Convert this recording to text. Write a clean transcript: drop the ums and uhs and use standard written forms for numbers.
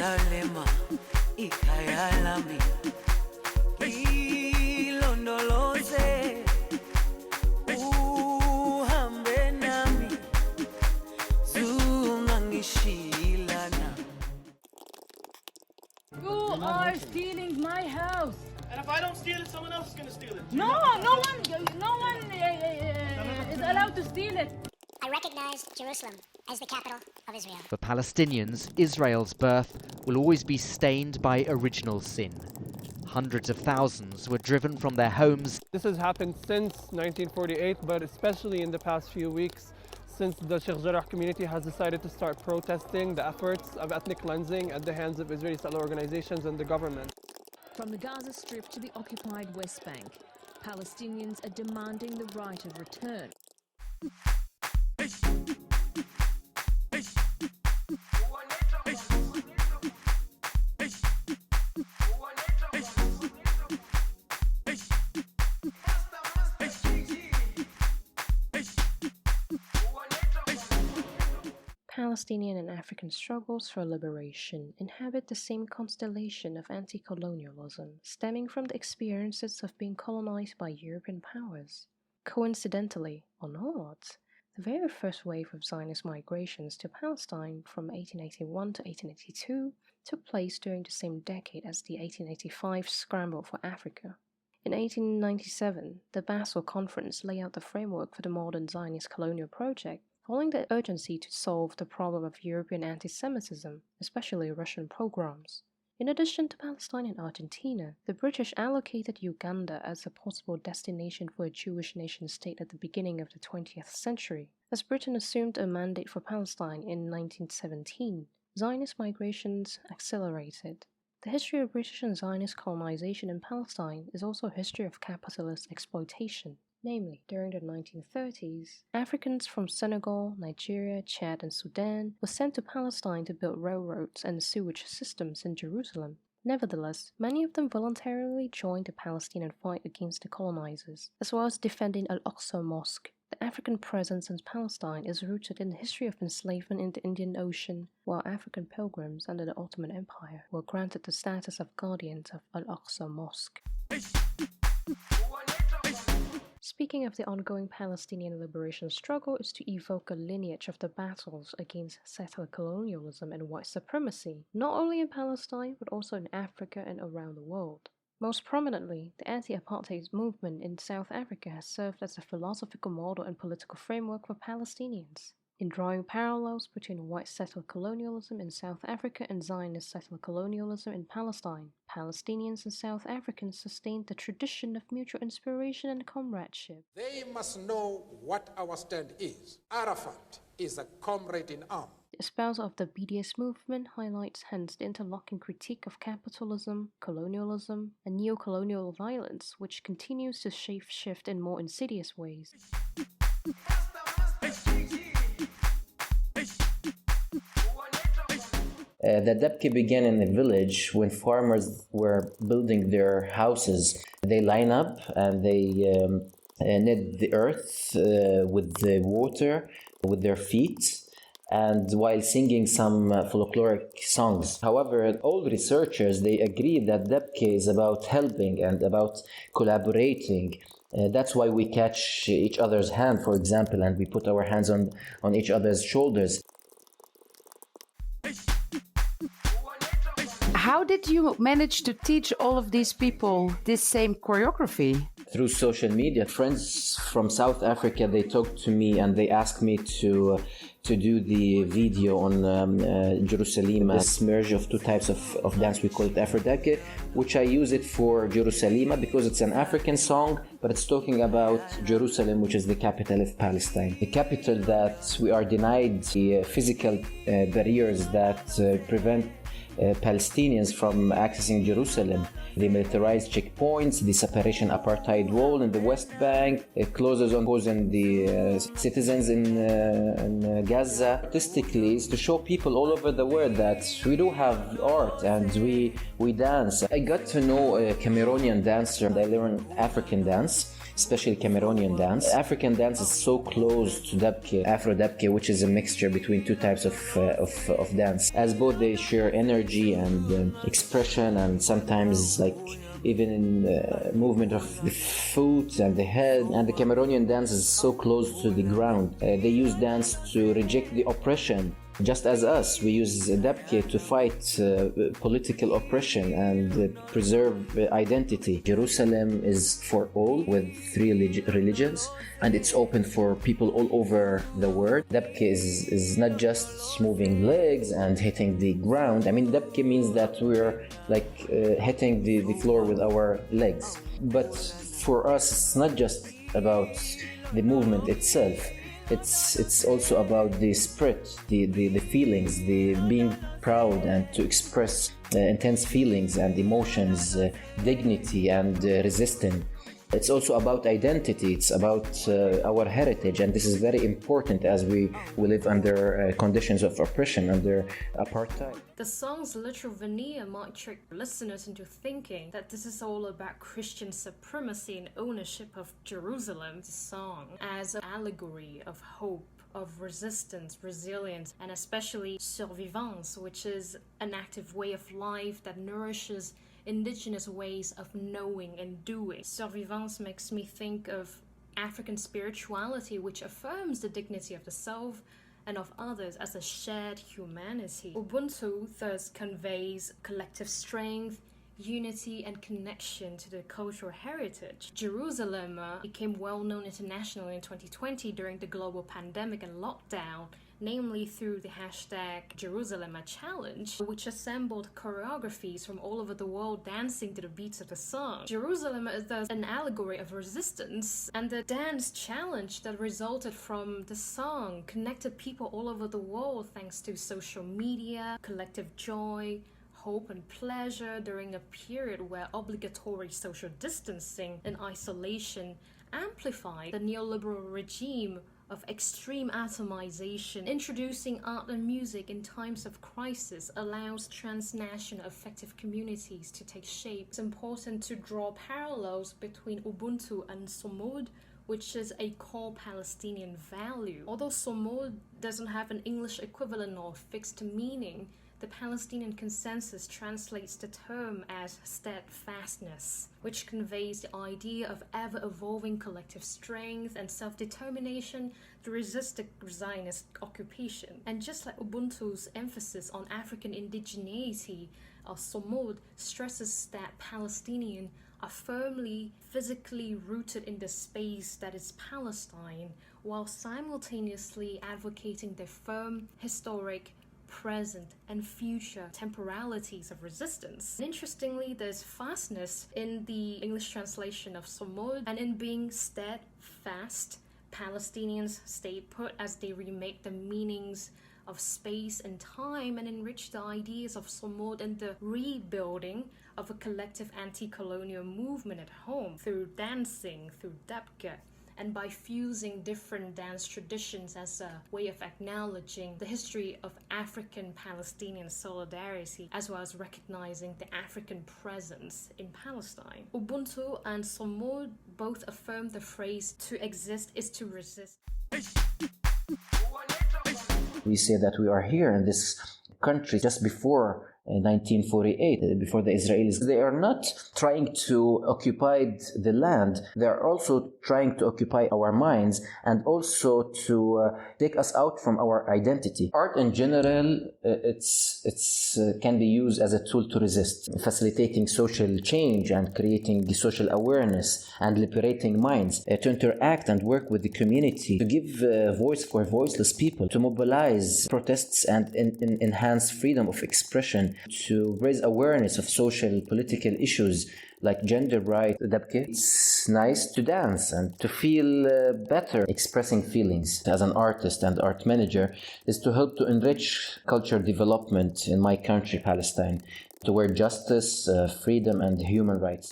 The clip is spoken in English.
Jerusalema ikhaya lami ilondoloze uhambe nami zungangishilana. You are stealing my house. And if I don't steal it, someone else is going to steal it. No one is allowed to steal it. I recognize Jerusalem as the capital of Israel. For Palestinians, Israel's birth will always be stained by original sin. Hundreds of thousands were driven from their homes. This has happened since 1948, but especially in the past few weeks, since the Sheikh Jarrah community has decided to start protesting the efforts of ethnic cleansing at the hands of Israeli settler organizations and the government. From the Gaza Strip to the occupied West Bank, Palestinians are demanding the right of return. Palestinian and African struggles for liberation inhabit the same constellation of anti-colonialism, stemming from the experiences of being colonized by European powers. Coincidentally, or not, the very first wave of Zionist migrations to Palestine from 1881 to 1882 took place during the same decade as the 1885 Scramble for Africa. In 1897, the Basel Conference laid out the framework for the modern Zionist colonial project, following the urgency to solve the problem of European anti-Semitism, especially Russian pogroms. In addition to Palestine and Argentina, the British allocated Uganda as a possible destination for a Jewish nation-state at the beginning of the 20th century. As Britain assumed a mandate for Palestine in 1917, Zionist migrations accelerated. The history of British and Zionist colonization in Palestine is also a history of capitalist exploitation. Namely, during the 1930s, Africans from Senegal, Nigeria, Chad, and Sudan were sent to Palestine to build railroads and sewage systems in Jerusalem. Nevertheless, many of them voluntarily joined the Palestinian fight against the colonizers, as well as defending Al-Aqsa Mosque. The African presence in Palestine is rooted in the history of enslavement in the Indian Ocean, while African pilgrims under the Ottoman Empire were granted the status of guardians of Al-Aqsa Mosque. Speaking of the ongoing Palestinian liberation struggle is to evoke a lineage of the battles against settler colonialism and white supremacy, not only in Palestine but also in Africa and around the world. Most prominently, the anti-apartheid movement in South Africa has served as a philosophical model and political framework for Palestinians. In drawing parallels between white settler colonialism in South Africa and Zionist settler colonialism in Palestine, Palestinians and South Africans sustained the tradition of mutual inspiration and comradeship. They must know what our stand is. Arafat is a comrade in arms. The espouser of the BDS movement highlights hence the interlocking critique of capitalism, colonialism, and neo-colonial violence, which continues to shape-shift in more insidious ways. The Dabke began in a village when farmers were building their houses. They line up and they knit the earth with the water with their feet, and while singing some folkloric songs. However, all researchers, they agree that Dabke is about helping and about collaborating. That's why we catch each other's hand, for example, and we put our hands on each other's shoulders. How did you manage to teach all of these people this same choreography? Through social media. Friends from South Africa, they talked to me and they asked me to do the video on Jerusalem, this merge of two types of dance. We call it Afro-Dabke, which I use it for Jerusalem because it's an African song, but it's talking about Jerusalem, which is the capital of Palestine. The capital that we are denied the physical barriers that prevent Palestinians from accessing Jerusalem. The militarized checkpoints, the separation apartheid wall in the West Bank, it closes on the citizens in Gaza. Artistically, is to show people all over the world that we do have art and we dance. I got to know a Cameroonian dancer. I learned African dance, especially Cameroonian dance. African dance is so close to Dabke, Afro-Dabke, which is a mixture between two types of dance. As both they share energy energy and expression, and sometimes like even in movement of the foot and the head. And the Cameroonian dance is so close to the ground. They use dance to reject the oppression. Just as us, we use Dabke to fight political oppression and preserve identity. Jerusalem is for all, with 3 religions, and it's open for people all over the world. Dabke is not just moving legs and hitting the ground. I mean, Dabke means that we're like hitting the floor with our legs. But for us, it's not just about the movement itself. It's also about the spirit, the feelings, the being proud and to express intense feelings and emotions, dignity and resistance. It's also about identity, it's about our heritage, and this is very important as we live under conditions of oppression, under apartheid. The song's literal veneer might trick listeners into thinking that this is all about Christian supremacy and ownership of Jerusalem. The song as an allegory of hope, of resistance, resilience, and especially survivance, which is an active way of life that nourishes indigenous ways of knowing and doing. Survivance makes me think of African spirituality, which affirms the dignity of the self and of others as a shared humanity. Ubuntu thus conveys collective strength, unity, and connection to the cultural heritage. Jerusalem became well known internationally in 2020 during the global pandemic and lockdown, namely through the hashtag Jerusalem Challenge, which assembled choreographies from all over the world dancing to the beats of the song. Jerusalem is thus an allegory of resistance, and the dance challenge that resulted from the song connected people all over the world thanks to social media, collective joy, hope and pleasure during a period where obligatory social distancing and isolation amplified the neoliberal regime of extreme atomization. Introducing art and music in times of crisis allows transnational effective communities to take shape. It's important to draw parallels between Ubuntu and Somod, which is a core Palestinian value. Although Somod doesn't have an English equivalent or fixed meaning, the Palestinian consensus translates the term as steadfastness, which conveys the idea of ever-evolving collective strength and self-determination to resist the Zionist occupation. And just like Ubuntu's emphasis on African indigeneity, Somod stresses that Palestinians are firmly, physically rooted in the space that is Palestine, while simultaneously advocating the firm, historic, present and future temporalities of resistance. And interestingly, there's fastness in the English translation of Somod, and in being steadfast, Palestinians stay put as they remake the meanings of space and time and enrich the ideas of Somod and the rebuilding of a collective anti-colonial movement at home through dancing, through Dabke, and by fusing different dance traditions as a way of acknowledging the history of African-Palestinian solidarity, as well as recognizing the African presence in Palestine. Ubuntu and Somod both affirm the phrase "to exist is to resist." We say that we are here in this country just before 1948, before the Israelis. They are not trying to occupy the land, they are also trying to occupy our minds and also to take us out from our identity. Art in general, it's can be used as a tool to resist, facilitating social change and creating the social awareness and liberating minds, to interact and work with the community, to give voice for voiceless people, to mobilize protests and enhance freedom of expression, to raise awareness of social political issues like gender rights. It's nice to dance and to feel better. Expressing feelings as an artist and art manager is to help to enrich culture development in my country, Palestine, toward justice, freedom and human rights.